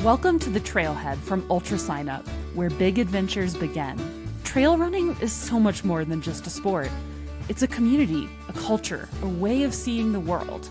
Welcome to the Trailhead from UltraSignup, where big adventures begin. Trail running is so much more than just a sport. It's a community, a culture, a way of seeing the world.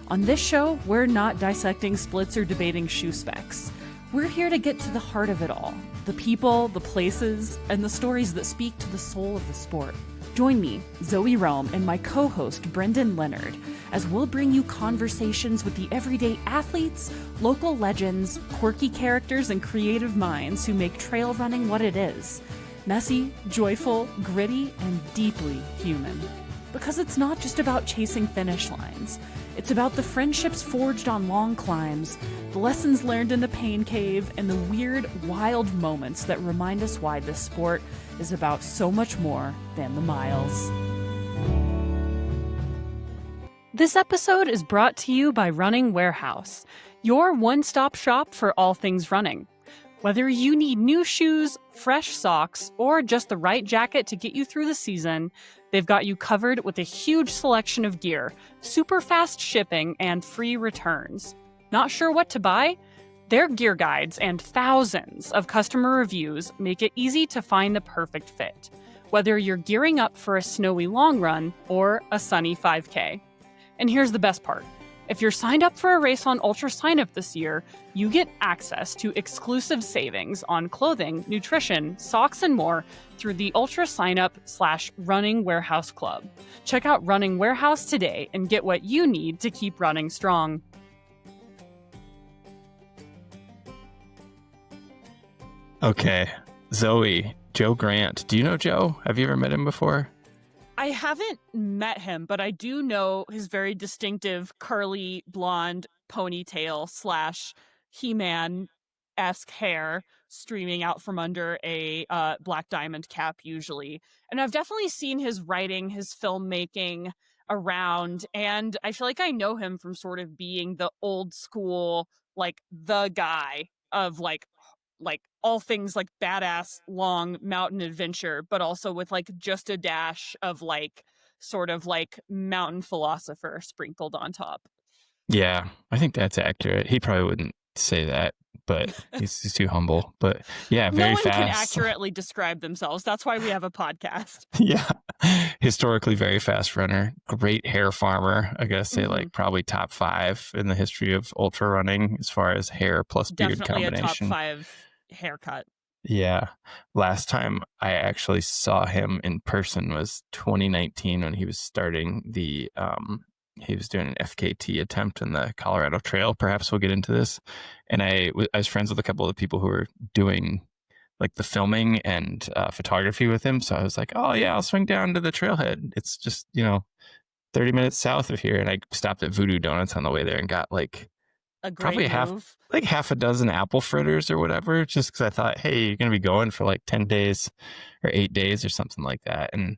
On this show, we're not dissecting splits or debating shoe specs. We're here to get to the heart of it all, the people, the places, and the stories that speak to the soul of the sport. Join me, Zoe Rome, and my co-host, Brendan Leonard, as we'll bring you conversations with the everyday athletes, local legends, quirky characters, and creative minds who make trail running what it is. Messy, joyful, gritty, and deeply human. Because it's not just about chasing finish lines. It's about the friendships forged on long climbs, the lessons learned in the pain cave, and the weird, wild moments that remind us why this sport is about so much more than the miles. This episode is brought to you by Running Warehouse, your one-stop shop for all things running. Whether you need new shoes, fresh socks, or just the right jacket to get you through the season, they've got you covered with a huge selection of gear, super fast shipping, and free returns. Not sure what to buy? Their gear guides and thousands of customer reviews make it easy to find the perfect fit, whether you're gearing up for a snowy long run or a sunny 5K. And here's the best part. If you're signed up for a race on UltraSignup this year, you get access to exclusive savings on clothing, nutrition, socks, and more through the UltraSignup/Running Warehouse Club. Check out Running Warehouse today and get what you need to keep running strong. Okay, Zoe, Joe Grant. Do you know Joe? Have you ever met him before? I haven't met him, but I do know his very distinctive curly blonde ponytail / He-Man-esque hair streaming out from under a black diamond cap usually. And I've definitely seen his writing, his filmmaking around, and I feel like I know him from sort of being the old school, like the guy of like all things like badass long mountain adventure, but also with like just a dash of like sort of like mountain philosopher sprinkled on top. Yeah, I think that's accurate. He probably wouldn't say that, but he's too humble. But yeah, very fast. No one can accurately describe themselves. That's why we have a podcast. Yeah, historically very fast runner, great hair farmer. I gotta say, like probably top 5 in the history of ultra running as far as hair plus beard Definitely combination. A top 5 haircut. Yeah. Last time I actually saw him in person was 2019 when he was starting the, he was doing an FKT attempt in the Colorado Trail. Perhaps we'll get into this. And I was friends with a couple of people who were doing like the filming and photography with him. So I was like, oh yeah, I'll swing down to the Trailhead. It's just, 30 minutes south of here. And I stopped at Voodoo Donuts on the way there and got like, a great probably move. half a dozen apple fritters or whatever, just because I thought, hey, you're going to be going for like 10 days or 8 days or something like that. And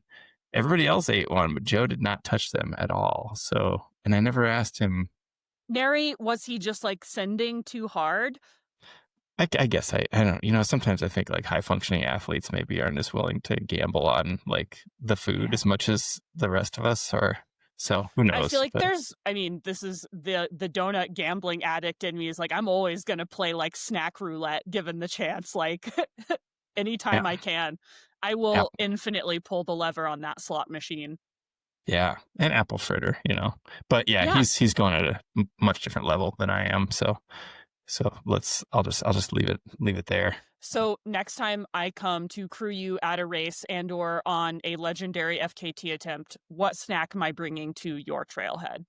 everybody else ate one, but Joe did not touch them at all. So, and I never asked him. Nary, was he just like sending too hard? I guess I don't, sometimes I think like high functioning athletes maybe aren't as willing to gamble on like the food as much as the rest of us are. So who knows? I feel like this is the donut gambling addict in me is like, I'm always going to play like snack roulette given the chance. Like anytime I can, I will infinitely pull the lever on that slot machine. Yeah. An apple fritter, but he's going at a much different level than I am. So I'll just leave it there. So next time I come to crew you at a race and or on a legendary FKT attempt, what snack am I bringing to your trailhead?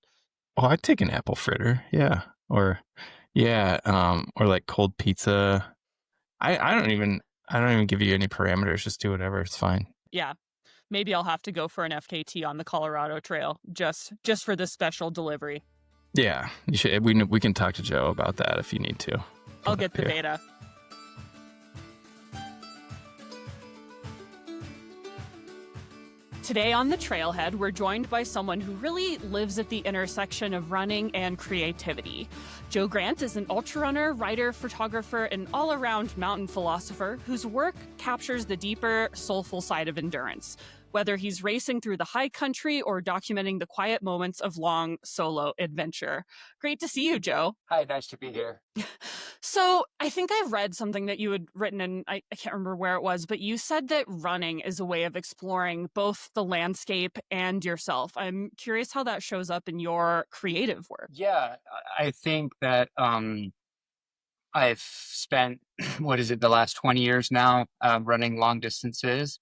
Oh, I'd take an apple fritter. Yeah. Or like cold pizza. I don't even give you any parameters. Just do whatever. It's fine. Yeah. Maybe I'll have to go for an FKT on the Colorado Trail just for this special delivery. Yeah, you should. We can talk to Joe about that if you need to. I'll get the beta. Today on the Trailhead, we're joined by someone who really lives at the intersection of running and creativity. Joe Grant is an ultrarunner, writer, photographer, and all-around mountain philosopher whose work captures the deeper, soulful side of endurance. whether he's racing through the high country or documenting the quiet moments of long solo adventure. Great to see you, Joe. Hi, nice to be here. So I think I read something that you had written, and I can't remember where it was, but you said that running is a way of exploring both the landscape and yourself. I'm curious how that shows up in your creative work. Yeah, I think that I've spent, the last 20 years now running long distances.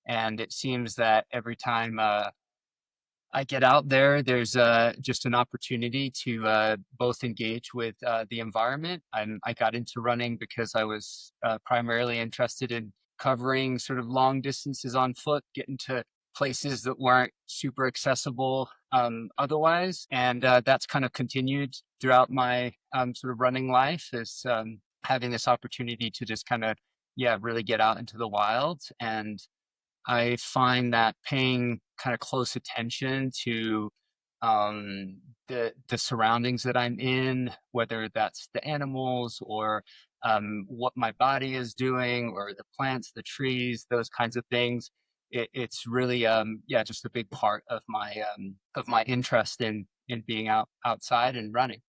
And it seems that every time I get out there, there's just an opportunity to both engage with the environment. I got into running because I was primarily interested in covering sort of long distances on foot, getting to places that weren't super accessible otherwise. And that's kind of continued throughout my sort of running life, is having this opportunity to just kind of, really get out into the wild. And I find that paying kind of close attention to the surroundings that I'm in, whether that's the animals or what my body is doing, or the plants, the trees, those kinds of things. It's really just a big part of my interest in being outside and running.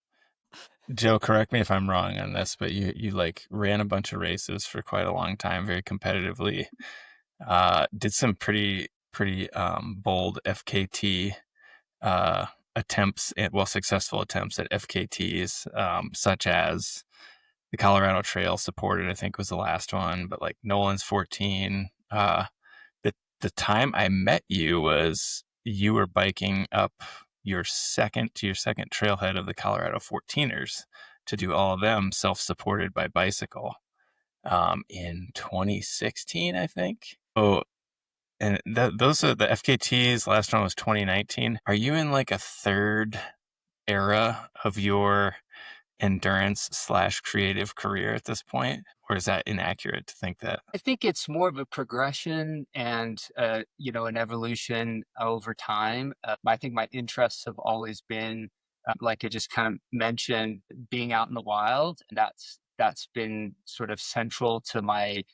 Joe, correct me if I'm wrong on this, but you like ran a bunch of races for quite a long time, very competitively. Did some pretty bold FKT attempts, successful attempts at FKTs, such as the Colorado Trail supported, I think was the last one, but like Nolan's 14. The time I met you was you were biking up your second trailhead of the Colorado 14ers to do all of them self-supported by bicycle in 2016, I think. Oh, and those are the FKTs. Last one was 2019. Are you in like a third era of your endurance/creative career at this point? Or is that inaccurate to think that? I think it's more of a progression and, an evolution over time. I think my interests have always been, like I just kind of mentioned, being out in the wild. And that's been sort of central to my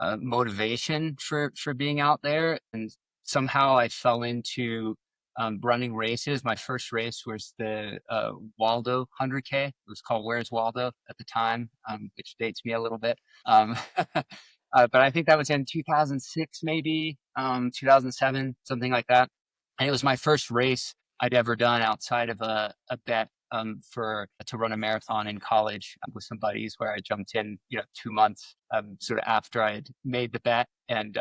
motivation for being out there. And somehow I fell into running races. My first race was the Waldo 100K. It was called Where's Waldo at the time, which dates me a little bit. But I think that was in 2006, maybe 2007, something like that. And it was my first race I'd ever done outside of a bet to run a marathon in college with some buddies, where I jumped in, 2 months sort of after I had made the bet, and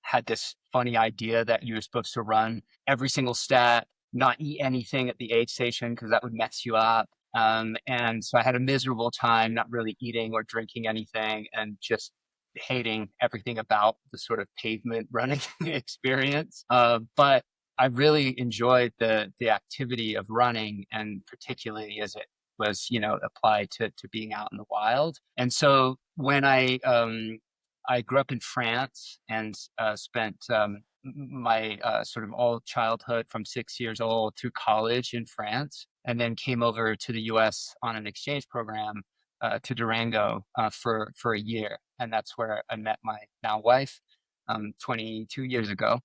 had this funny idea that you were supposed to run every single stat, not eat anything at the aid station because that would mess you up. And so I had a miserable time, not really eating or drinking anything, and just hating everything about the sort of pavement running experience. But I really enjoyed the activity of running, and particularly as it was, applied to being out in the wild. And so when I grew up in France and spent my sort of all childhood from 6 years old through college in France, and then came over to the U.S. on an exchange program to Durango for a year, and that's where I met my now wife 22 years ago,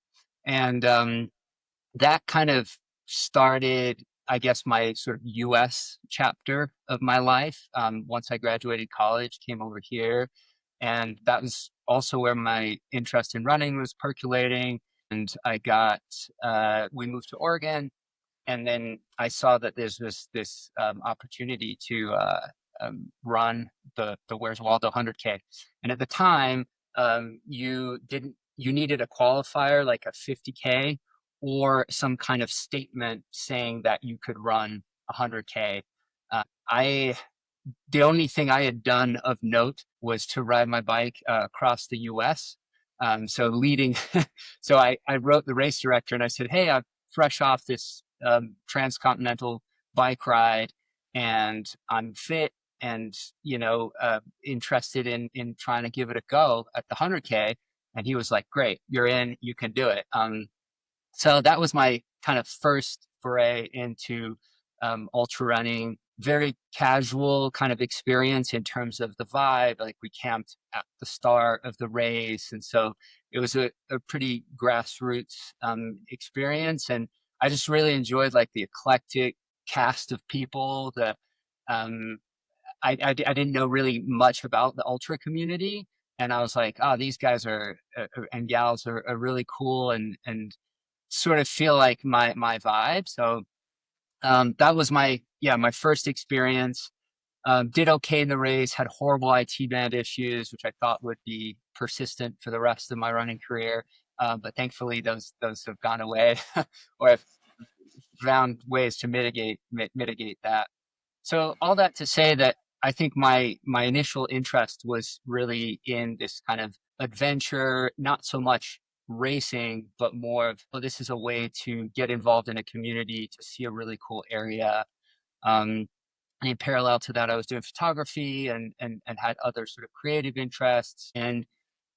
and that kind of started, I guess, my sort of US chapter of my life. Once I graduated college, came over here, and that was also where my interest in running was percolating. And we moved to Oregon, and then I saw that there's this opportunity to run the Where's Waldo 100K. And at the time, you needed a qualifier like a 50K or some kind of statement saying that you could run 100K. I The only thing I had done of note was to ride my bike across the U.S. So leading, so I wrote the race director and I said, "Hey, I'm fresh off this transcontinental bike ride, and I'm fit and interested in trying to give it a go at the 100K." And he was like, "Great, you're in, you can do it." So that was my kind of first foray into ultra running. Very casual kind of experience in terms of the vibe. Like we camped at the start of the race. And so it was a pretty grassroots experience. And I just really enjoyed like the eclectic cast of people that I didn't know really much about the ultra community. And I was like, oh, these guys are and gals are really cool and sort of feel like my vibe. So that was my first experience. Did okay in the race, had horrible IT band issues, which I thought would be persistent for the rest of my running career. But thankfully those have gone away or I've found ways to mitigate that. So all that to say that I think my initial interest was really in this kind of adventure, not so much racing, but more of, oh, this is a way to get involved in a community, to see a really cool area. And in parallel to that, I was doing photography and had other sort of creative interests. And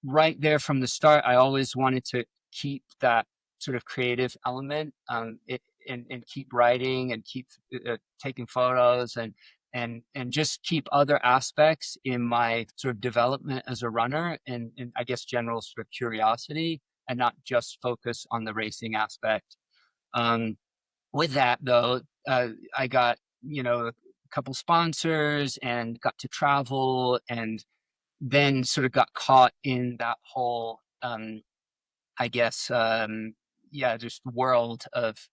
right there from the start, I always wanted to keep that sort of creative element and keep writing and keep taking photos and just keep other aspects in my sort of development as a runner and I guess general sort of curiosity and not just focus on the racing aspect. With that though, I got, a couple sponsors and got to travel and then sort of got caught in that whole, I guess, just world of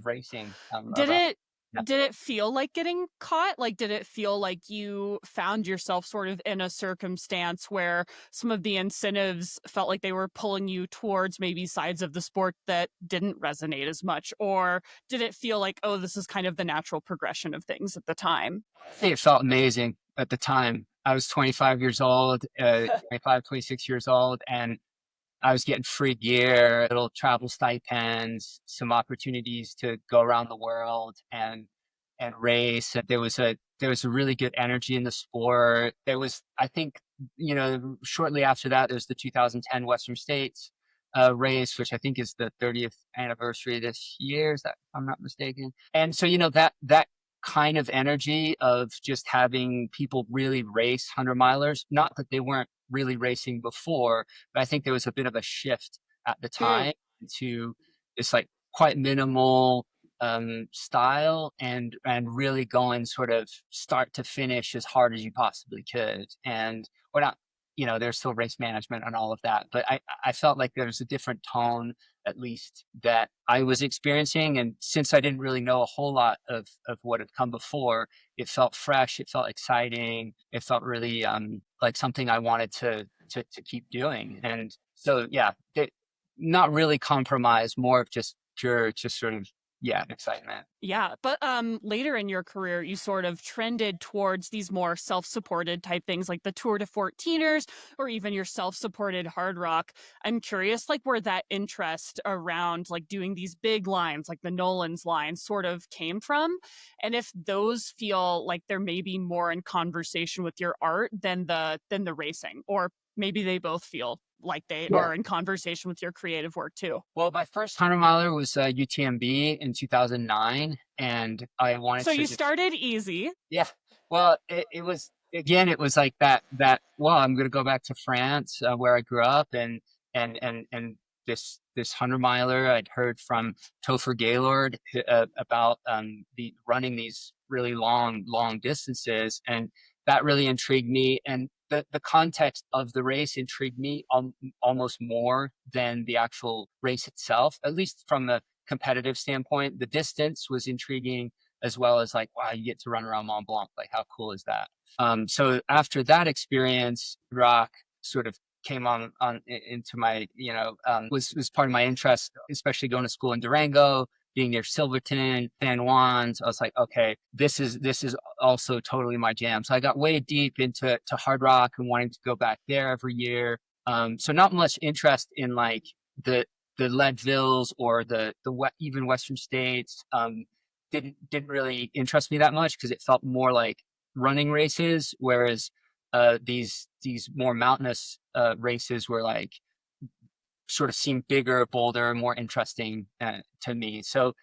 racing. Did Around. it did it feel like getting caught? Like, did it feel like you found yourself sort of in a circumstance where some of the incentives felt like they were pulling you towards maybe sides of the sport that didn't resonate as much? Or did it feel like, oh, this is kind of the natural progression of things at the time? I think it felt amazing at the time. I was 25 years old, 25, 26 years old, and I was getting free gear, little travel stipends, some opportunities to go around the world and race. And there was a really good energy in the sport. There was, I think, shortly after that, there was the 2010 Western States race, which I think is the 30th anniversary this year, is that, if I'm not mistaken. And so, that kind of energy of just having people really race 100-milers, not that they weren't really racing before, but I think there was a bit of a shift at the time to this like quite minimal style and really going sort of start to finish as hard as you possibly could. And we're not, there's still race management and all of that, but I felt like there was a different tone, at least that I was experiencing. And since I didn't really know a whole lot of what had come before, it felt fresh, it felt exciting, it felt really like something I wanted to keep doing. And so not really compromise, more of just pure, just sort of excitement. Yeah, but later in your career, you sort of trended towards these more self-supported type things like the Tour de 14ers or even your self-supported Hardrock. I'm curious, like, where that interest around like doing these big lines, like the Nolan's line, sort of came from, and if those feel like they're maybe more in conversation with your art than the racing, or maybe they both feel like they are in conversation with your creative work too. Well, my first 100-miler was UTMB in 2009, and I wanted so to. So you started easy. Yeah. Well, it was, again, it was like that, well, I'm going to go back to France, where I grew up, and this 100-miler I'd heard from Topher Gaylord about running these really long distances, and that really intrigued me. And the context of the race intrigued me almost more than the actual race itself, at least from a competitive standpoint. The distance was intriguing, as well as like, wow, you get to run around Mont Blanc. Like, how cool is that? So after that experience, rock sort of came on into my, was part of my interest, especially going to school in Durango, being near Silverton, San Juan. So I was like, okay, this is also totally my jam. So I got way deep into Hardrock and wanting to go back there every year. So not much interest in like the Leadvilles or the even Western States. Didn't really interest me that much because it felt more like running races, whereas these more mountainous races were like sort of seemed bigger, bolder, more interesting to me. So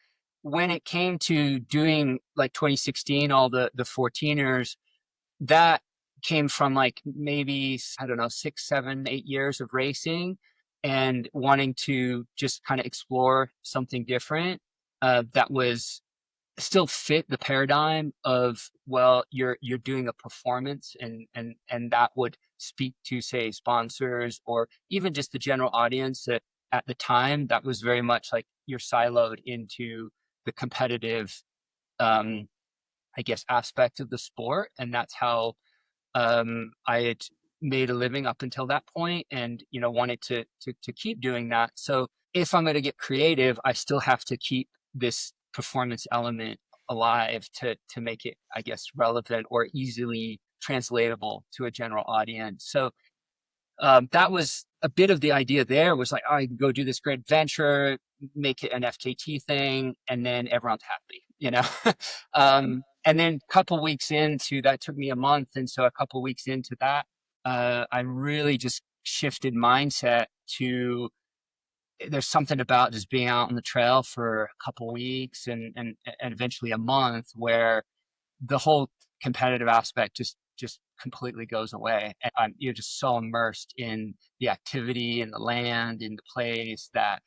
when it came to doing like 2016, all the 14ers, that came from like maybe, I don't know, 6, 7, 8 years of racing and wanting to just kind of explore something different that was still fit the paradigm of, well, you're doing a performance, and that would speak to, say, sponsors or even just the general audience that at the time that was very much like you're siloed into the competitive I guess aspect of the sport, and that's how I had made a living up until that point, and wanted to keep doing that. So if I'm going to get creative, I still have to keep this performance element alive to make it, I guess, relevant or easily translatable to a general audience. So that was a bit of the idea. There was like, oh, I can go do this great venture, make it an FKT thing, and then everyone's happy. And then a couple weeks into that, took me a month, and so a couple weeks into that, I really just shifted mindset to, there's something about just being out on the trail for a couple weeks and eventually a month where the whole competitive aspect just completely goes away. And you're just so immersed in the activity and the land and the place that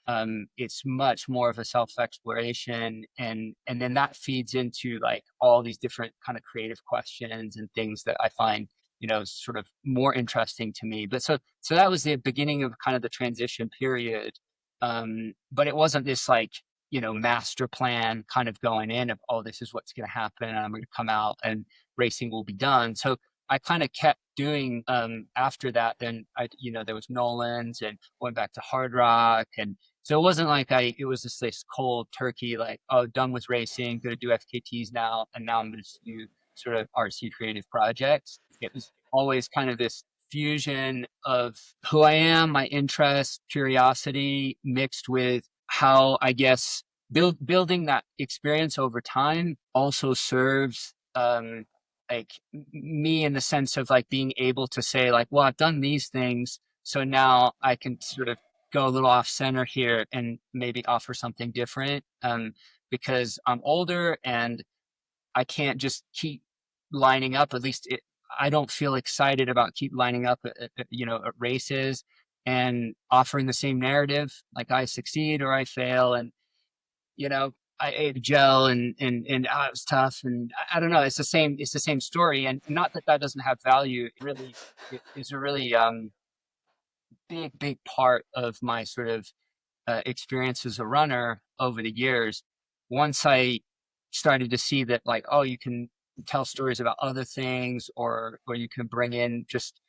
it's much more of a self-exploration. And then that feeds into like all these different kind of creative questions and things that I find, sort of more interesting to me. But so that was the beginning of kind of the transition period. But it wasn't this like, master plan kind of going in of, oh, this is what's going to happen, and I'm going to come out and racing will be done. So I kind of kept doing after that. Then there was Nolan's and went back to Hardrock. And so it wasn't like it was just this cold turkey, like, oh, done with racing, going to do FKTs now. And now I'm going to do sort of RC creative projects. It was always kind of this fusion of who I am, my interest, curiosity, mixed with how, I guess, building that experience over time also serves like me in the sense of like being able to say like, well, I've done these things, so now I can sort of go a little off center here and maybe offer something different, because I'm older and I can't just keep lining up. At least I don't feel excited about keep lining up at races and offering the same narrative, like I succeed or I fail. And I ate a gel and it was tough. And I don't know, it's the same story. And not that that doesn't have value. It is a really big part of my sort of experience as a runner over the years. Once I started to see that, like, oh, you can tell stories about other things, or you can bring in just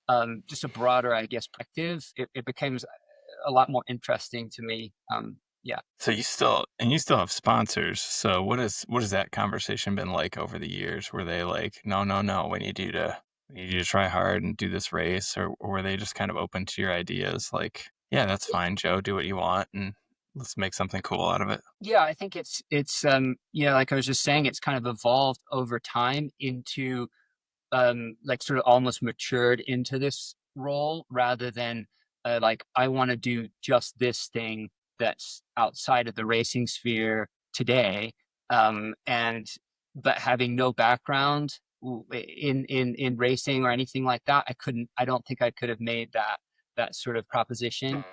a broader, I guess, perspective, it becomes a lot more interesting to me. Yeah. So you still have sponsors. So what has that conversation been like over the years? Were they like, no, we need you to try hard and do this race, or were they just kind of open to your ideas? Like, yeah, that's fine, Joe, do what you want and let's make something cool out of it. Yeah, I think it's like I was just saying, it's kind of evolved over time into like sort of almost matured into this role, rather than like I want to do just this thing that's outside of the racing sphere today, and but having no background in racing or anything like that, I don't think I could have made that sort of proposition.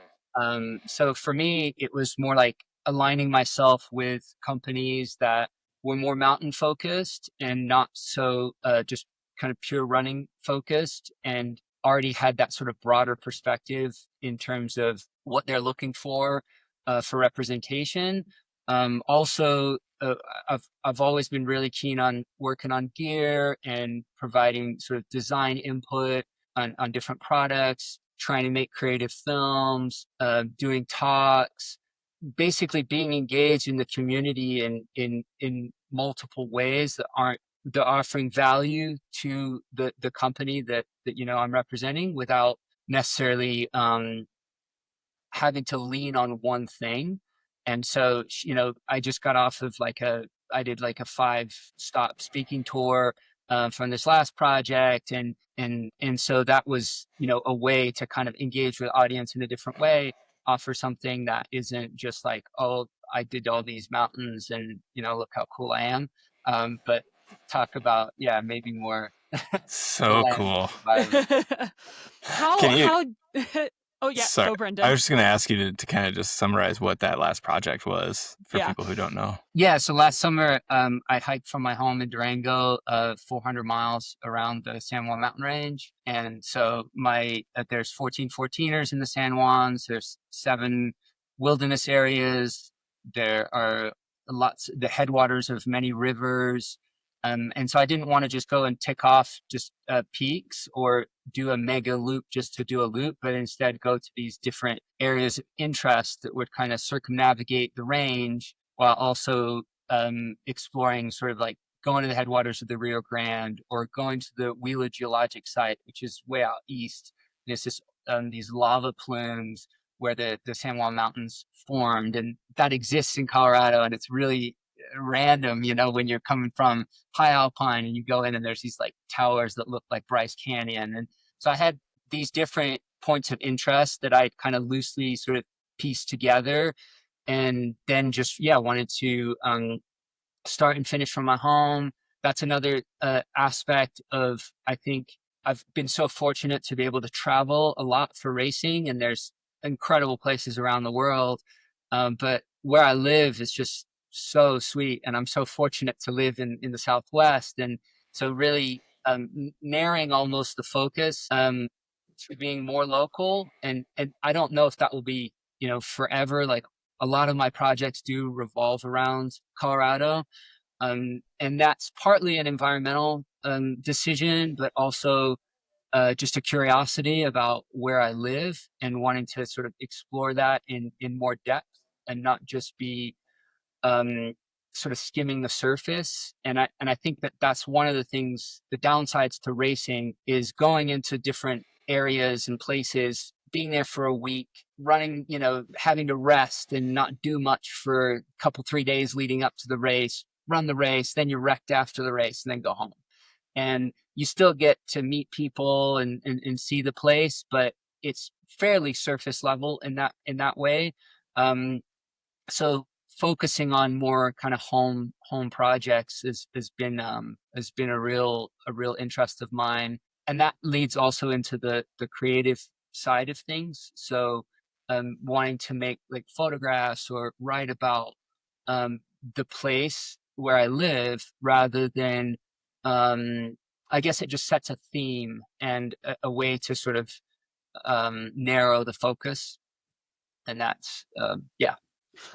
So for me, it was more like aligning myself with companies that were more mountain focused and not so just kind of pure running focused, and already had that sort of broader perspective in terms of what they're looking for representation. Also, I've always been really keen on working on gear and providing sort of design input on different products, trying to make creative films, doing talks, basically being engaged in the community in multiple ways that aren't, they're offering value to the company that I'm representing, without necessarily having to lean on one thing. And so I just got off of I did like a 5-stop speaking tour from this last project, and so that was a way to kind of engage with the audience in a different way. offer something that isn't just like, oh, I did all these mountains and, look how cool I am. But talk about, maybe more So land cool. environment. Can you? How Oh yeah, Sorry, go I Brendan. was just going to ask you to kind of just summarize what that last project was for Yeah. people who don't know. Yeah, so last summer, I hiked from my home in Durango, 400 miles around the San Juan mountain range. And so there's 14 14ers in the San Juans. There's 7 wilderness areas. There are the headwaters of many rivers. And so I didn't want to just go and tick off just peaks or do a mega loop just to do a loop, but instead go to these different areas of interest that would kind of circumnavigate the range while also exploring sort of like going to the headwaters of the Rio Grande or going to the Wheeler geologic site, which is way out east. And it's just these lava plumes where the San Juan Mountains formed, and that exists in Colorado, and it's really random, when you're coming from high alpine and you go in and there's these like towers that look like Bryce Canyon. And so I had these different points of interest that I kind of loosely sort of pieced together, and then just wanted to start and finish from my home. That's another aspect of, I think I've been so fortunate to be able to travel a lot for racing, and there's incredible places around the world, but where I live is just so sweet, and I'm so fortunate to live in the Southwest. And so really narrowing almost the focus to being more local, and I don't know if that will be forever. Like a lot of my projects do revolve around Colorado, and that's partly an environmental decision, but also just a curiosity about where I live and wanting to sort of explore that in more depth and not just be sort of skimming the surface. And I think that's one of the things, the downsides to racing is going into different areas and places, being there for a week, running, having to rest and not do much for a couple, 3 days leading up to the race, run the race, then you're wrecked after the race and then go home. And you still get to meet people and see the place, but it's fairly surface level in that way. So focusing on more kind of home projects has been a real interest of mine, and that leads also into the creative side of things. So wanting to make like photographs or write about the place where I live rather than I guess it just sets a theme and a way to sort of narrow the focus, and that's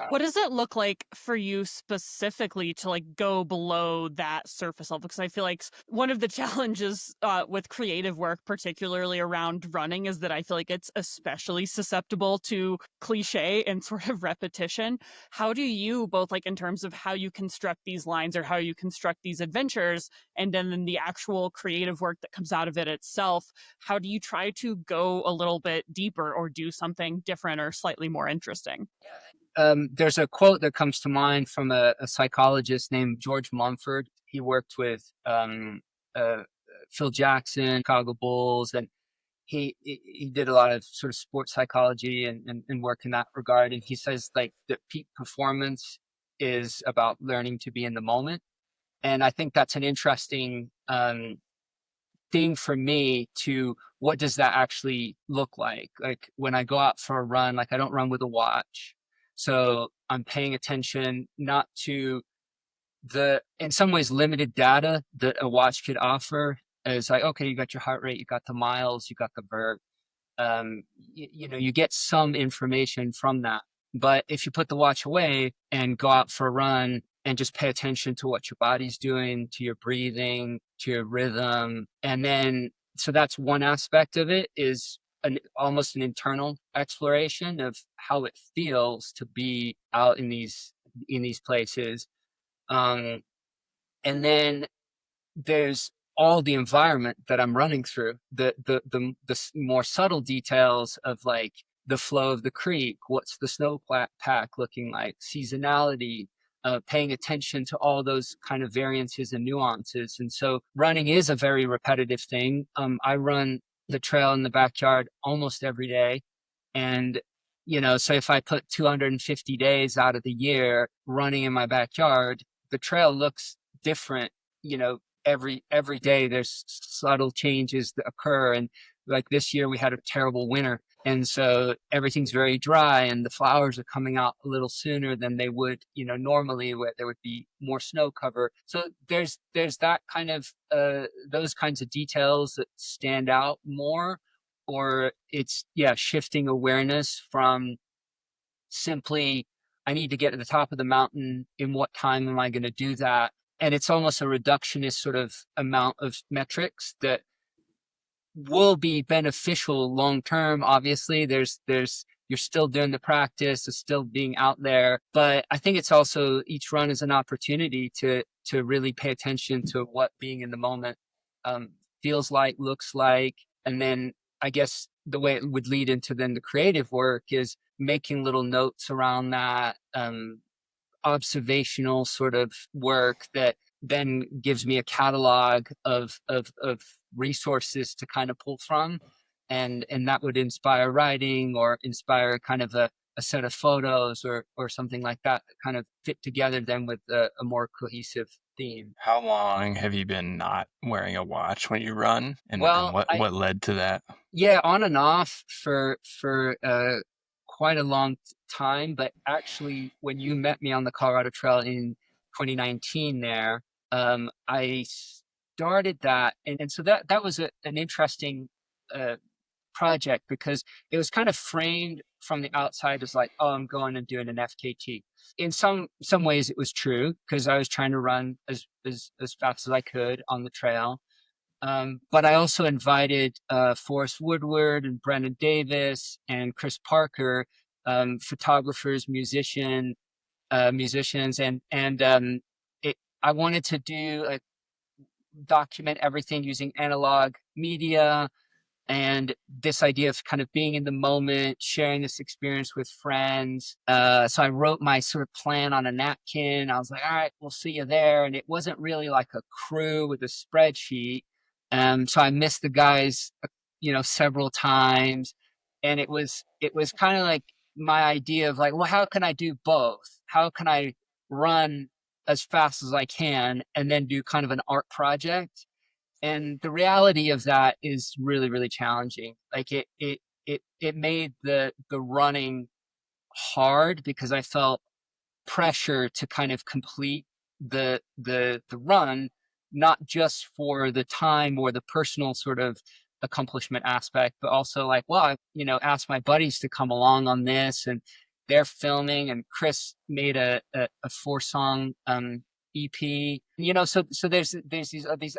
What does it look like for you specifically to like go below that surface level? Because I feel like one of the challenges with creative work, particularly around running, is that I feel like it's especially susceptible to cliche and sort of repetition. How do you, both like in terms of how you construct these lines or how you construct these adventures, and then the actual creative work that comes out of it itself, how do you try to go a little bit deeper or do something different or slightly more interesting? There's a quote that comes to mind from a psychologist named George Mumford. He worked with Phil Jackson, Chicago Bulls, and he did a lot of sort of sports psychology and work in that regard. And he says like that peak performance is about learning to be in the moment. And I think that's an interesting thing for me to, what does that actually look like? Like when I go out for a run, like I don't run with a watch. So I'm paying attention not to the, in some ways, limited data that a watch could offer. It's like, okay, you got your heart rate, you got the miles, you got the vert. You get some information from that. But if you put the watch away and go out for a run and just pay attention to what your body's doing, to your breathing, to your rhythm, and then, so that's one aspect of it, is almost an internal exploration of how it feels to be out in these places. And then there's all the environment that I'm running through, the more subtle details of like the flow of the creek, what's the snowpack looking like, seasonality, paying attention to all those kind of variances and nuances. And so running is a very repetitive thing. I run the trail in the backyard almost every day, and So if I put 250 days out of the year running in my backyard, the trail looks different, every day there's subtle changes that occur. And like this year we had a terrible winter. And so everything's very dry and the flowers are coming out a little sooner than they would, normally, where there would be more snow cover. So there's that kind of, those kinds of details that stand out more, or it's, shifting awareness from simply, I need to get to the top of the mountain. In what time am I going to do that? And it's almost a reductionist sort of amount of metrics that will be beneficial long term. Obviously, you're still doing the practice, it's still being out there. But I think it's also, each run is an opportunity to really pay attention to what being in the moment feels like, looks like. And then I guess the way it would lead into then the creative work is making little notes around that, observational sort of work that then gives me a catalog of resources to kind of pull from, and that would inspire writing or inspire kind of a set of photos or something like that kind of fit together then with a more cohesive theme. How long have you been not wearing a watch when you run, and what led to that? Yeah, on and off for quite a long time. But actually, when you met me on the Colorado Trail in 2019 there, I started that. And so that was an interesting project, because it was kind of framed from the outside as like, oh, I'm going and doing an FKT. In some ways it was true, because I was trying to run as fast as I could on the trail. But I also invited Forrest Woodward and Brendan Davis and Chris Parker, photographers, musicians, and I wanted to document everything using analog media, and this idea of kind of being in the moment, sharing this experience with friends. So I wrote my sort of plan on a napkin. I was like, all right, we'll see you there. And it wasn't really like a crew with a spreadsheet. So I missed the guys, several times. And it was kind of like my idea of like, well, how can I do both? How can I run as fast as I can and then do kind of an art project? And the reality of that is really, really challenging. Like it made the running hard, because I felt pressure to kind of complete the run, not just for the time or the personal sort of accomplishment aspect, but also like, well, I, asked my buddies to come along on this, and they're filming, and Chris made a 4-song EP, so there's these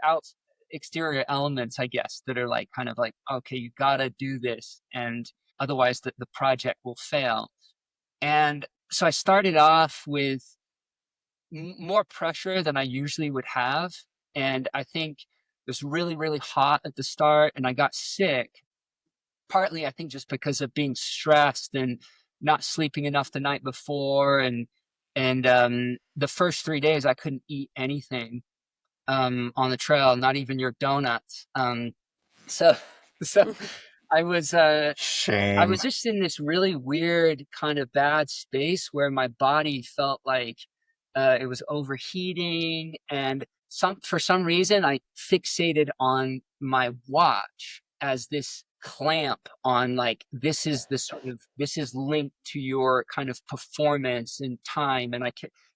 exterior elements, I guess, that are like kind of like, okay, you gotta do this, and otherwise the project will fail. And so I started off with more pressure than I usually would have. And I think it was really, really hot at the start, and I got sick, partly, I think, just because of being stressed and not sleeping enough the night before. And the first 3 days I couldn't eat anything on the trail, not even your donuts. So I was Shame. I was just in this really weird kind of bad space where my body felt like it was overheating, and for some reason I fixated on my watch as this clamp on like, this is linked to your kind of performance and time, and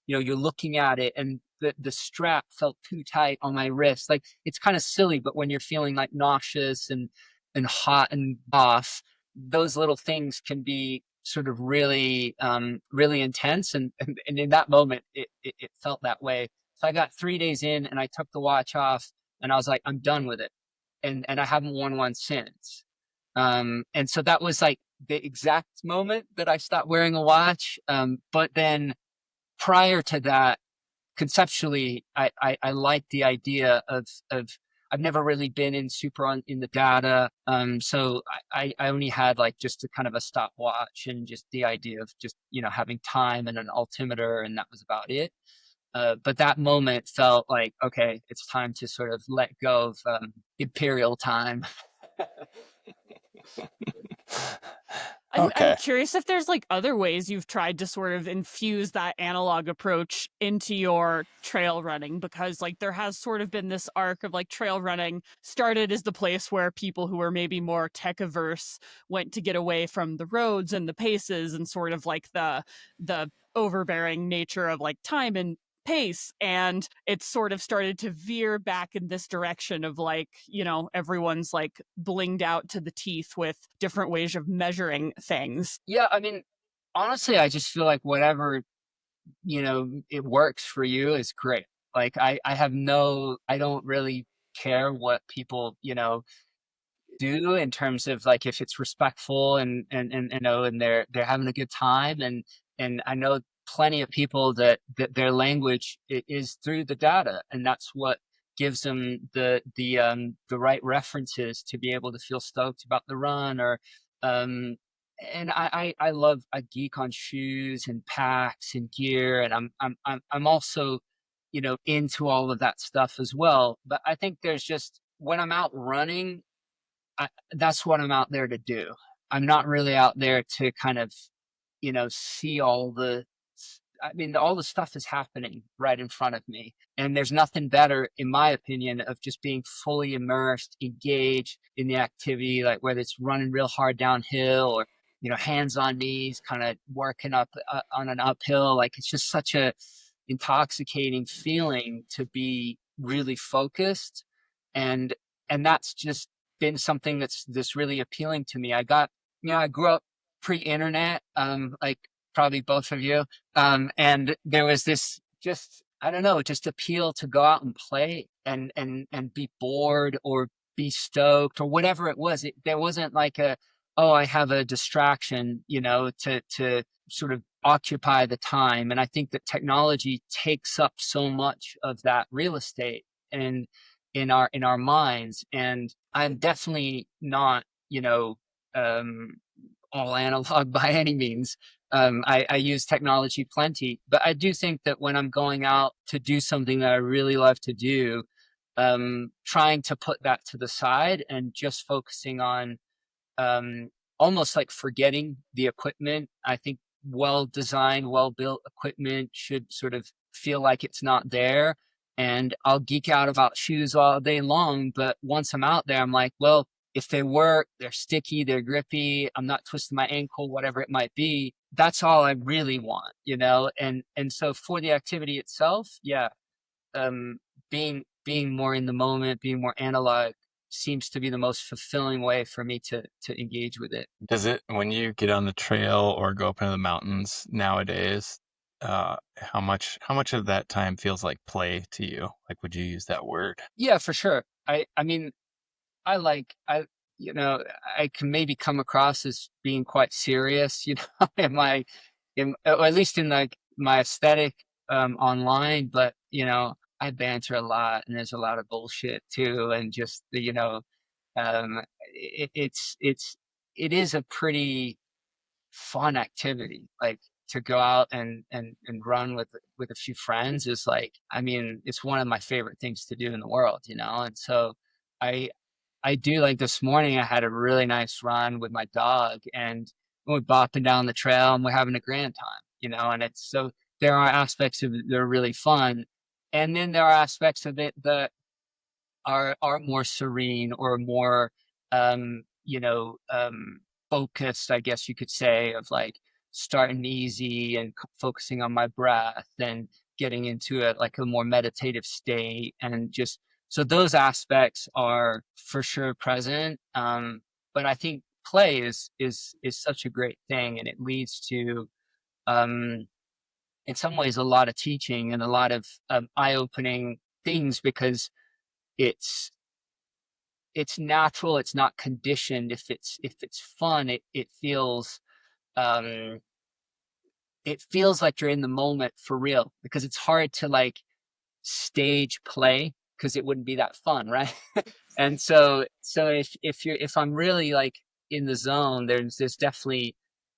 you're looking at it, and the strap felt too tight on my wrist. Like, it's kind of silly, but when you're feeling like nauseous and hot and off, those little things can be sort of really, really intense. And in that moment, it felt that way. So I got 3 days in, and I took the watch off, and I was like, I'm done with it. And I haven't worn one since. And so that was like the exact moment that I stopped wearing a watch. But then prior to that, conceptually, I like the idea of I've never really been in in the data. So I only had like just a kind of a stopwatch, and just the idea of just, having time and an altimeter, and that was about it. But that moment felt like, okay, it's time to sort of let go of imperial time. I'm Okay. curious if there's like other ways you've tried to sort of infuse that analog approach into your trail running, because like there has sort of been this arc of like trail running started as the place where people who were maybe more tech averse went to get away from the roads and the paces and sort of like the overbearing nature of like time and pace, and it's sort of started to veer back in this direction of like, you know, everyone's like blinged out to the teeth with different ways of measuring things. Yeah, I mean, honestly, I just feel like whatever, it works for you is great. Like I don't really care what people, do in terms of like if it's respectful and they're having a good time, and I know plenty of people that their language is through the data, and that's what gives them the right references to be able to feel stoked about the run. Or um and I love, I geek on shoes and packs and gear, and I'm also into all of that stuff as well. But I think there's just, when I'm out running, that's what I'm out there to do. I'm not really out there to kind of, see all the, I mean, all the stuff is happening right in front of me. And there's nothing better, in my opinion, of just being fully immersed, engaged in the activity, like whether it's running real hard downhill or, hands on knees, kind of working up on an uphill. Like it's just such a intoxicating feeling to be really focused. And, and that's just been something that's really appealing to me. I grew up pre-internet, like probably both of you. And there was this just, I don't know, just appeal to go out and play and be bored or be stoked or whatever it was. There wasn't like oh, I have a distraction, to sort of occupy the time. And I think that technology takes up so much of that real estate and in our minds. And I'm definitely not, all analog by any means. I use technology plenty, but I do think that when I'm going out to do something that I really love to do, trying to put that to the side and just focusing on, um, almost like forgetting the equipment. I think well designed, well built equipment should sort of feel like it's not there. And I'll geek out about shoes all day long, but once I'm out there, I'm like, well, if they work, they're sticky, they're grippy, I'm not twisting my ankle, whatever it might be. That's all I really want, And so for the activity itself, yeah, um, being more in the moment, being more analog seems to be the most fulfilling way for me to engage with it. Does it, when you get on the trail or go up into the mountains nowadays, how much of that time feels like play to you? Like, would you use that word? Yeah, for sure. I mean, I like I you know I can maybe come across as being quite serious, in my, or at least in like my aesthetic online. But I banter a lot, and there's a lot of bullshit too, and just it is a pretty fun activity. Like to go out and run with a few friends is like, I mean, it's one of my favorite things to do in the world, And so I I do, like this morning I had a really nice run with my dog, and we're bopping down the trail and we're having a grand time, and it's so, there are aspects of it that are really fun. And then there are aspects of it that are more serene or more focused, I guess you could say, of like starting easy and focusing on my breath and getting into like a more meditative state. And just, so those aspects are for sure present. But I think play is such a great thing, and it leads to, um in some ways, a lot of teaching and a lot of eye-opening things, because it's it's natural, it's not conditioned. If it's fun, um it feels like you're in the moment for real, because it's hard to like stage play, because it wouldn't be that fun, right? And so if I'm really like in the zone, there's definitely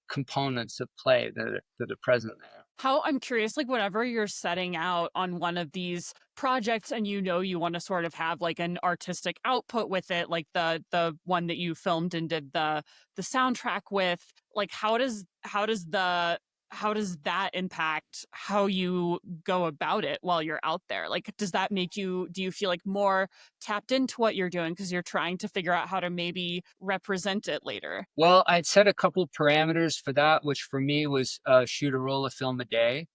components of play that are present there. I'm curious, like whenever you're setting out on one of these projects and you want to sort of have like an artistic output with it, like the one that you filmed and did the soundtrack with, like how does that impact how you go about it while you're out there? Like, does that make do you feel like more tapped into what you're doing because you're trying to figure out how to maybe represent it later? Well, I'd set a couple parameters for that, which for me was shoot a roll of film a day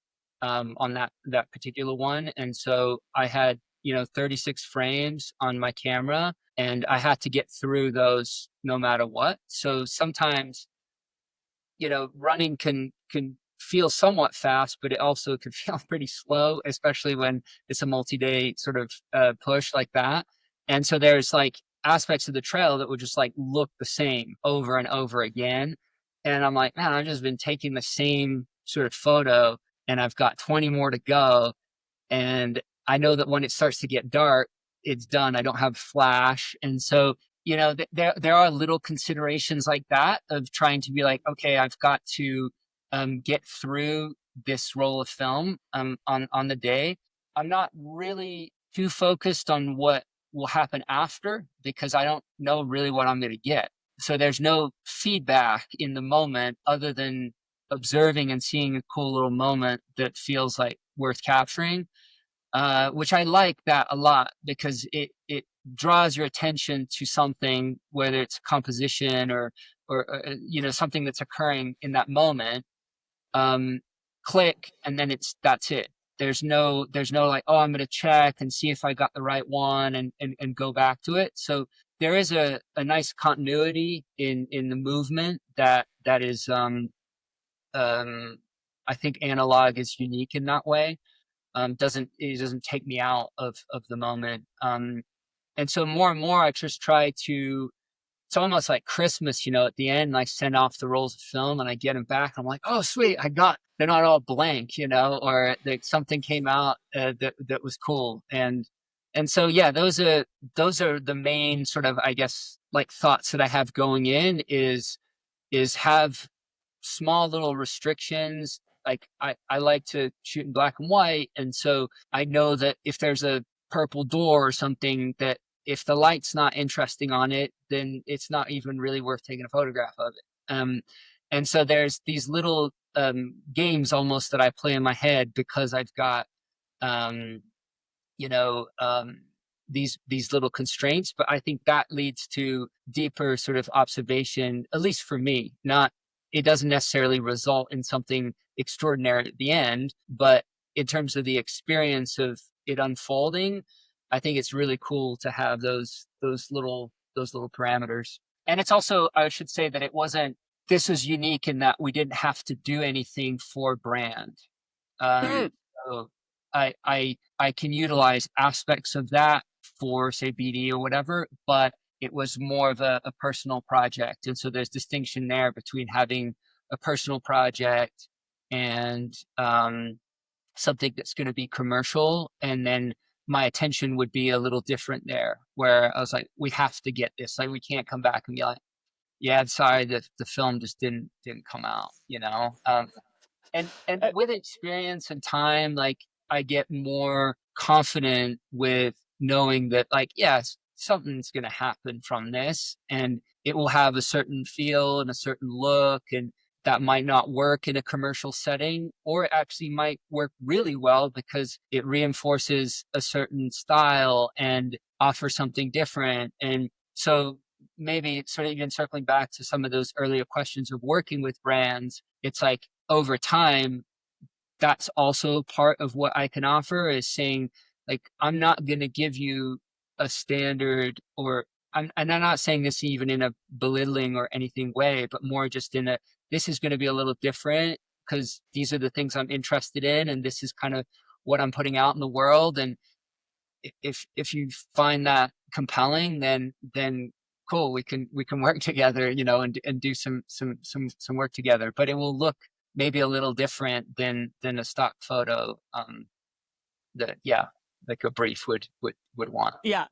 on that particular one. And so I had, 36 frames on my camera, and I had to get through those no matter what. So sometimes, running can feel somewhat fast, but it also can feel pretty slow, especially when it's a multi-day sort of push like that. And so there's like aspects of the trail that would just like look the same over and over again. And I'm like, man, I've just been taking the same sort of photo, and I've got 20 more to go. And I know that when it starts to get dark, it's done. I don't have flash. And so, there are little considerations like that of trying to be like, okay, I've got to get through this roll of film on the day. I'm not really too focused on what will happen after, because I don't know really what I'm going to get. So there's no feedback in the moment other than observing and seeing a cool little moment that feels like worth capturing, which I like that a lot, because it draws your attention to something, whether it's composition or something that's occurring in that moment. Click, and then that's it. There's no like, oh, I'm going to check and see if I got the right one and go back to it. So there is a nice continuity in the movement that is I think analog is unique in that way. It doesn't take me out of the moment. And so more and more I just try to, it's almost like Christmas, at the end, I send off the rolls of film and I get them back. I'm like, oh, sweet. They're not all blank, or like something came out that was cool. And so, yeah, those are the main sort of, I guess, like thoughts that I have going in is have small little restrictions. Like I like to shoot in black and white. And so I know that if there's a purple door or something, that if the light's not interesting on it, then it's not even really worth taking a photograph of it. And so there's these little games almost that I play in my head, because I've got, these little constraints. But I think that leads to deeper sort of observation, at least for me. It doesn't necessarily result in something extraordinary at the end, but in terms of the experience of it unfolding, I think it's really cool to have those little parameters. And it's also, I should say that this was unique in that we didn't have to do anything for brand. So I can utilize aspects of that for, say, BD or whatever, but it was more of a personal project. And so there's distinction there between having a personal project and something that's going to be commercial. And then my attention would be a little different there, where I was like, we have to get this. Like, we can't come back and be like, yeah, sorry, the film just didn't come out, and with experience and time, like, I get more confident with knowing that, like, yes, something's going to happen from this, and it will have a certain feel and a certain look, and that might not work in a commercial setting, or it actually might work really well because it reinforces a certain style and offers something different. And so maybe sort of even circling back to some of those earlier questions of working with brands, it's like over time, that's also part of what I can offer, is saying, like, I'm not going to give you a standard, and I'm not saying this even in a belittling or anything way, but more just in this is going to be a little different because these are the things I'm interested in, and this is kind of what I'm putting out in the world. And if you find that compelling, then cool, we can work together, and do some work together. But it will look maybe a little different than a stock photo like a brief would want. Yeah.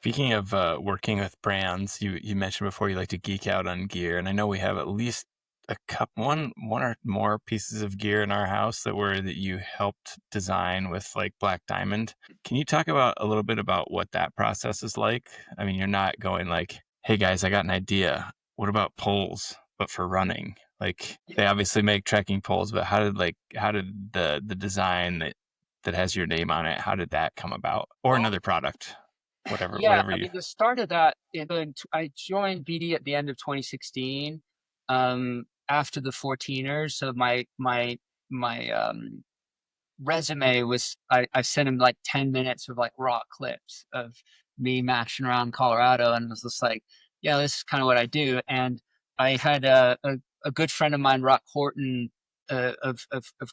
Speaking of working with brands, you mentioned before you like to geek out on gear, and I know we have at least a one or more pieces of gear in our house that you helped design with like Black Diamond. Can you talk about a little bit about what that process is like? I mean, you're not going like, hey guys, I got an idea. What about poles, but for running? Like they obviously make trekking poles, but how did the design that has your name on it, how did that come about? Or another product, whatever I you. mean, the start of that, I joined BD at the end of 2016, after the 14ers. So my resume was, I sent him like 10 minutes of like raw clips of me matching around Colorado, and was just like, yeah, this is kind of what I do. And I had a good friend of mine, Rock Horton, of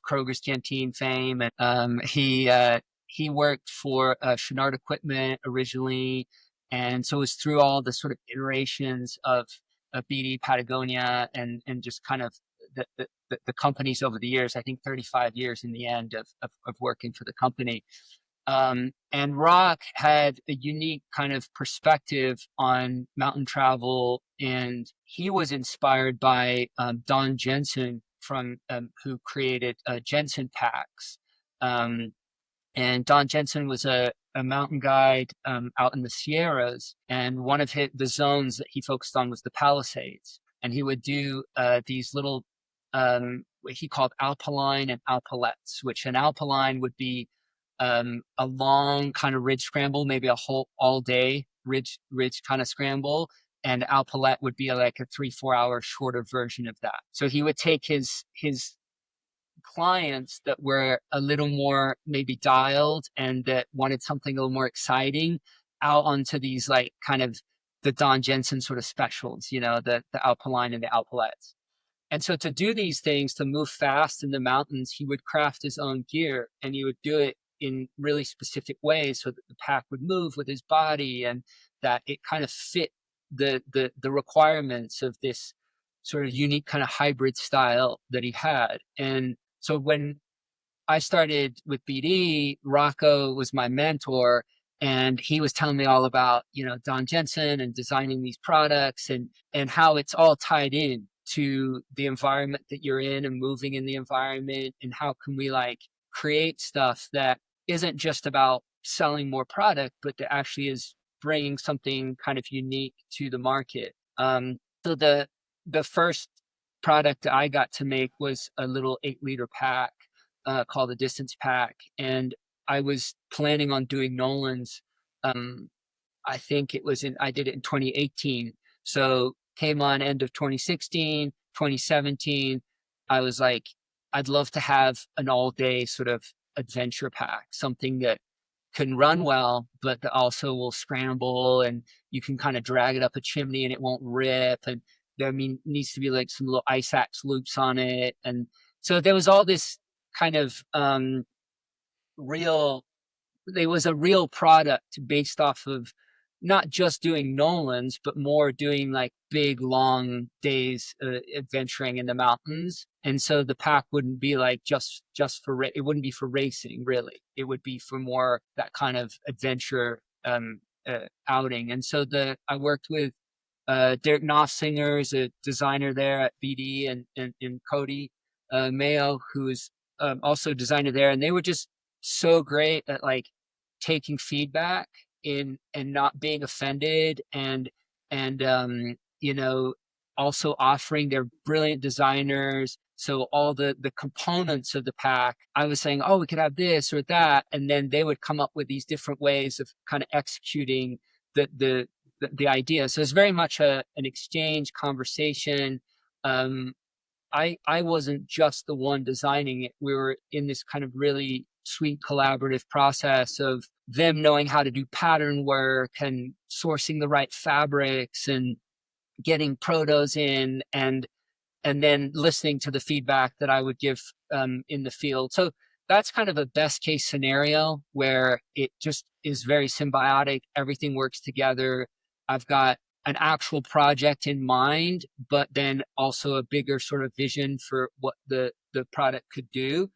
Kroger's Canteen fame, and he worked for Chenard Equipment originally, and so it was through all the sort of iterations of BD, Patagonia, and just kind of the companies over the years. I think 35 years in the end of working for the company. And Rock had a unique kind of perspective on mountain travel, and he was inspired by Don Jensen from who created Jensen packs. And Don Jensen was a mountain guide out in the Sierras, and one of the zones that he focused on was the Palisades. And he would do these little, what he called alpaline and alpalettes, which an alpaline would be a long kind of ridge scramble, maybe a whole all day ridge kind of scramble. And alpalette would be like a 3-4 hour shorter version of that. So he would take his clients that were a little more maybe dialed and that wanted something a little more exciting out onto these like kind of the Don Jensen sort of specials, the alpaline and the alpalettes. And so to do these things, to move fast in the mountains, he would craft his own gear, and he would do it in really specific ways so that the pack would move with his body and that it kind of fit the requirements of this sort of unique kind of hybrid style that he had. And so when I started with BD, Rocco was my mentor, and he was telling me all about, Don Jensen and designing these products and how it's all tied in to the environment that you're in and moving in the environment, and how can we like create stuff that isn't just about selling more product, but that actually is bringing something kind of unique to the market. So the first product I got to make was a little 8-liter pack called the Distance Pack, and I was planning on doing Nolan's. I think I did it in 2018. So came on end of 2016, 2017. I was like, I'd love to have an all day sort of adventure pack, something that can run well, but that also will scramble, and you can kind of drag it up a chimney and it won't rip. And there needs to be like some little ice axe loops on it. And so there was all this kind of there was a real product based off of not just doing Nolan's, but more doing like big, long days adventuring in the mountains. And so the pack wouldn't be like just for, it wouldn't be for racing, really. It would be for more that kind of adventure outing. And so I worked with Derek Nossinger is a designer there at BD, and Cody Mayo, who is also a designer there. And they were just so great at like taking feedback and not being offended, and also offering. They're brilliant designers. So all the components of the pack, I was saying, oh, we could have this or that, and then they would come up with these different ways of kind of executing the idea. So it's very much an exchange conversation. I wasn't just the one designing it. We were in this kind of really sweet collaborative process of them knowing how to do pattern work and sourcing the right fabrics and getting protos in, and then listening to the feedback that I would give in the field. So that's kind of a best case scenario where it just is very symbiotic. Everything works together. I've got an actual project in mind, but then also a bigger sort of vision for what the product could do.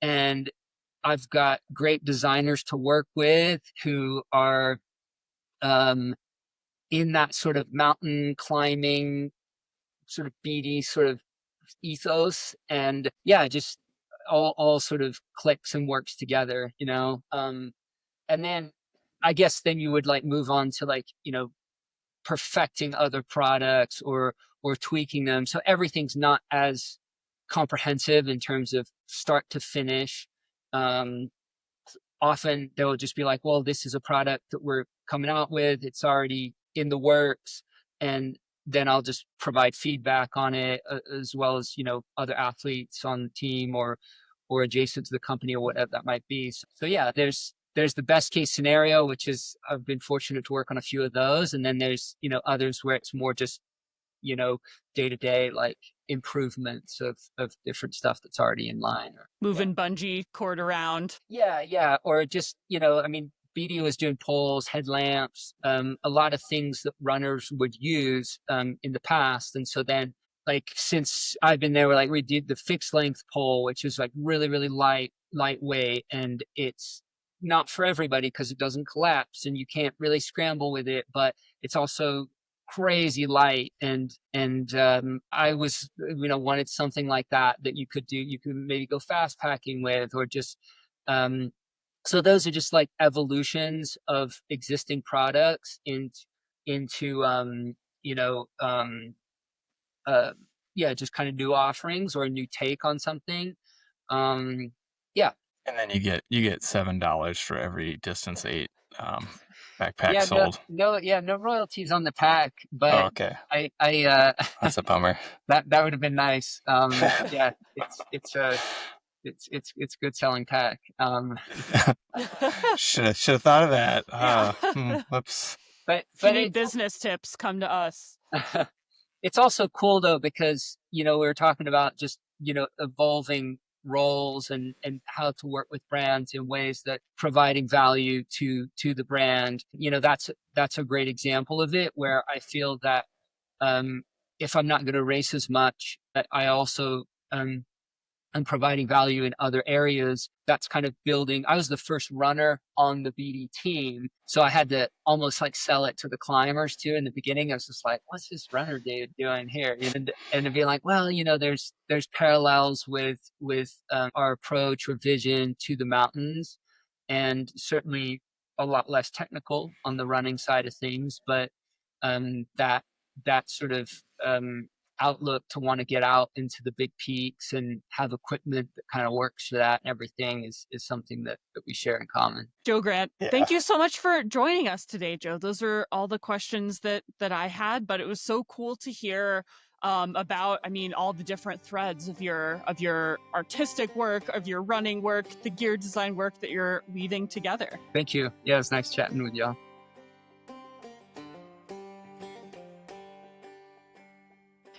And I've got great designers to work with who are in that sort of mountain climbing, sort of BD sort of ethos, and yeah, just all sort of clicks and works together, and then I guess then you would like move on to like, perfecting other products or tweaking them. So everything's not as comprehensive in terms of start to finish. Often they'll just be like, well, this is a product that we're coming out with. It's already in the works. And then I'll just provide feedback on it, as well as, other athletes on the team or adjacent to the company or whatever that might be. So yeah, there's the best case scenario, which is I've been fortunate to work on a few of those. And then there's, others where it's more just, day to day, like improvements of different stuff that's already in line. Moving bungee cord around. Yeah. Or just, BD was doing poles, headlamps, a lot of things that runners would use in the past. And so then, like, since I've been there, we did the fixed length pole, which is like really, really lightweight, and it's not for everybody because it doesn't collapse and you can't really scramble with it, but it's also crazy light. And I was, wanted something like that you could do. You could maybe go fast packing with, or just, so those are just like evolutions of existing products into just kind of new offerings or a new take on something. Yeah. And then you get $7 for every distance 8 backpack sold. No royalties on the pack, but okay. I that's a bummer. that would have been nice. Yeah, it's good selling pack. Should have thought of that. Whoops. But if you need business tips, come to us. It's also cool though, because we were talking about just evolving roles and how to work with brands in ways that providing value to the brand. That's a great example of it, where I feel that if I'm not going to race as much, that I also and providing value in other areas. That's kind of building. I was the first runner on the BD team, so I had to almost like sell it to the climbers too. In the beginning, I was just like, "What's this runner dude doing here?" And to be like, "Well, there's parallels with our approach or vision to the mountains, and certainly a lot less technical on the running side of things, but that sort of outlook to want to get out into the big peaks and have equipment that kind of works for that and everything is something that we share in common." Joe Grant, Thank you so much for joining us today, Joe. Those are all the questions that I had, but it was so cool to hear about, all the different threads of your artistic work, of your running work, the gear design work that you're weaving together. Thank you. Yeah, it was nice chatting with y'all.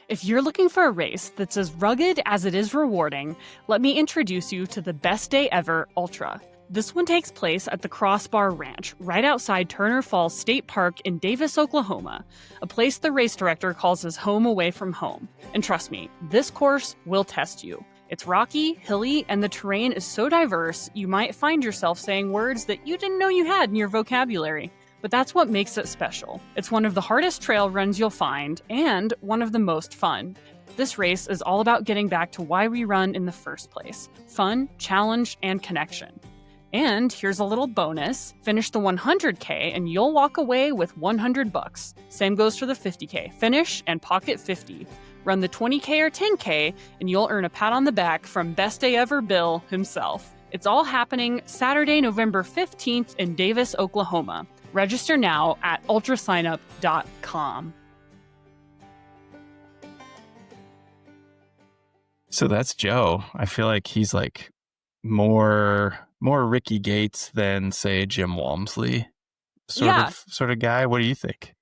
If you're looking for a race that's as rugged as it is rewarding, let me introduce you to the Best Day Ever Ultra. This one takes place at the Crossbar Ranch, right outside Turner Falls State Park in Davis, Oklahoma, a place the race director calls his home away from home. And trust me, this course will test you. It's rocky, hilly, and the terrain is so diverse, you might find yourself saying words that you didn't know you had in your vocabulary. But that's what makes it special. It's one of the hardest trail runs you'll find, and one of the most fun. This race is all about getting back to why we run in the first place: fun, challenge, and connection. And here's a little bonus: finish the 100K and you'll walk away with $100. Same goes for the 50K. Finish and pocket 50. Run the 20K or 10K and you'll earn a pat on the back from Best Day Ever Bill himself. It's all happening Saturday, November 15th in Davis, Oklahoma. Register now at UltraSignup.com. So that's Joe. I feel like he's like more Ricky Gates than, say, Jim Walmsley sort of guy. What do you think?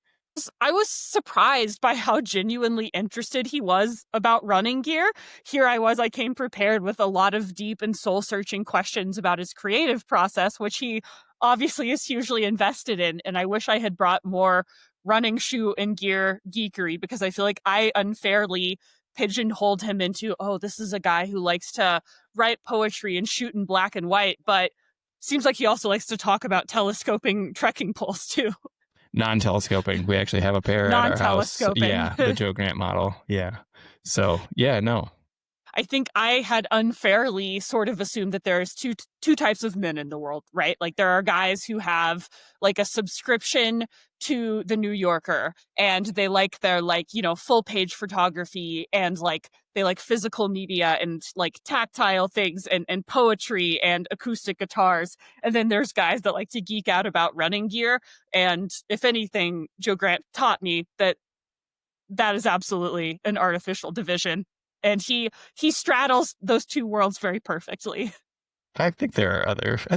I was surprised by how genuinely interested he was about running gear. Here I came prepared with a lot of deep and soul-searching questions about his creative process, which he obviously is hugely invested in. And I wish I had brought more running shoe and gear geekery, because I feel like I unfairly pigeonholed him into, this is a guy who likes to write poetry and shoot in black and white, but seems like he also likes to talk about telescoping trekking poles too. Non-telescoping. We actually have a pair at our house. Non-telescoping. Yeah, the Joe Grant model. Yeah. So, yeah, no. I think I had unfairly sort of assumed that there's two types of men in the world, right? Like there are guys who have like a subscription to the New Yorker and they like their like, you know, full page photography and like they like physical media and like tactile things and poetry and acoustic guitars. And then there's guys that like to geek out about running gear. And if anything, Joe Grant taught me that is absolutely an artificial division. And he straddles those two worlds very perfectly. I think there are others. I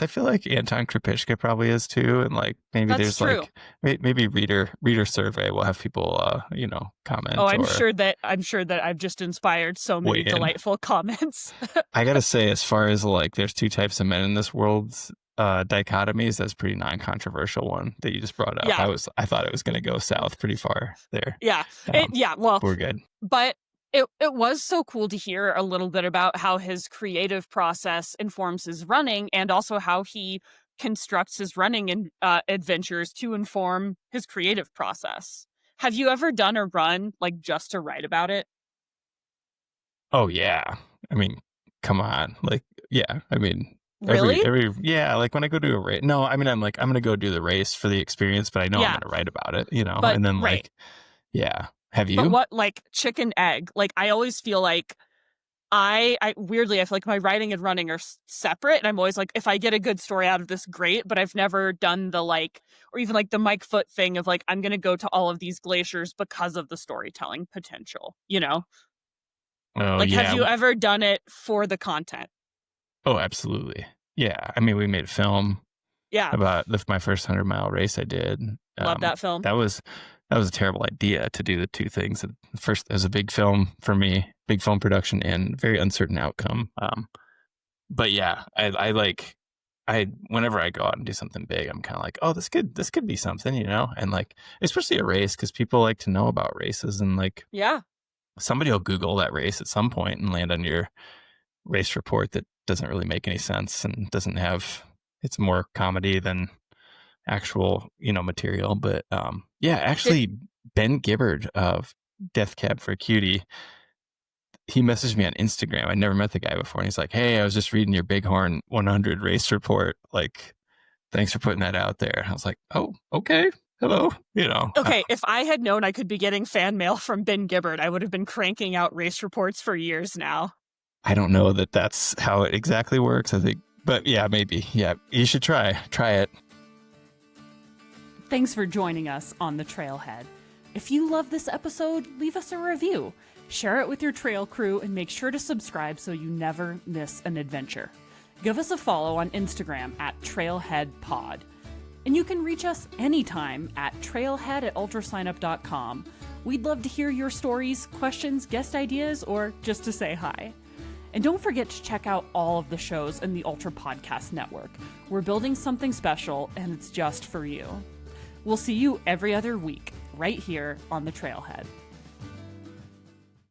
feel like Anton Kripishka probably is too, and like maybe That's there's true. like maybe reader survey will have people comment. Oh, I'm sure that I've just inspired so many delightful comments. I gotta say, as far as like there's two types of men in this world's dichotomies, that's a pretty non-controversial one that you just brought up. Yeah. I thought it was gonna go south pretty far there. Yeah. Well, we're good. But it was so cool to hear a little bit about how his creative process informs his running and also how he constructs his running adventures to inform his creative process. Have you ever done a run like just to write about it? Oh yeah. I mean, come on. Like, yeah. I mean, really? Like when I go do a race. No, I mean, I'm going to go do the race for the experience, but I know I'm going to write about it, But, and then right. Yeah. Have you? But what, like chicken egg? Like I always feel like I weirdly, I feel like my writing and running are separate. And I'm always like, if I get a good story out of this, great. But I've never done the like, or even like the Mike Foote thing of like, I'm going to go to all of these glaciers because of the storytelling potential, Oh, like, yeah. Have you ever done it for the content? Oh, absolutely. Yeah. I mean, we made a film about my first 100-mile race I did. Love that film. That was a terrible idea to do the two things. First, it was a big film for me, big film production and very uncertain outcome. But yeah, I whenever I go out and do something big, I'm kind of like, oh, this could be something, and like, especially a race, because people like to know about races and like, somebody will Google that race at some point and land on your race report that doesn't really make any sense and doesn't have, it's more comedy than actual, material. But actually, Ben Gibbard of Death Cab for Cutie, he messaged me on Instagram. I never met the guy before, and he's like, "Hey, I was just reading your Bighorn 100 race report. Like, thanks for putting that out there." And I was like, "Oh, okay, hello." Okay, if I had known I could be getting fan mail from Ben Gibbard, I would have been cranking out race reports for years now. I don't know that that's how it exactly works. I think, but yeah, maybe. Yeah, you should try it. Thanks for joining us on the Trailhead. If you love this episode, leave us a review, share it with your trail crew, and make sure to subscribe so you never miss an adventure. Give us a follow on Instagram at TrailheadPod. And you can reach us anytime at trailhead@ultrasignup.com. We'd love to hear your stories, questions, guest ideas, or just to say hi. And don't forget to check out all of the shows in the Ultra Podcast Network. We're building something special, and it's just for you. We'll see you every other week, right here on the Trailhead.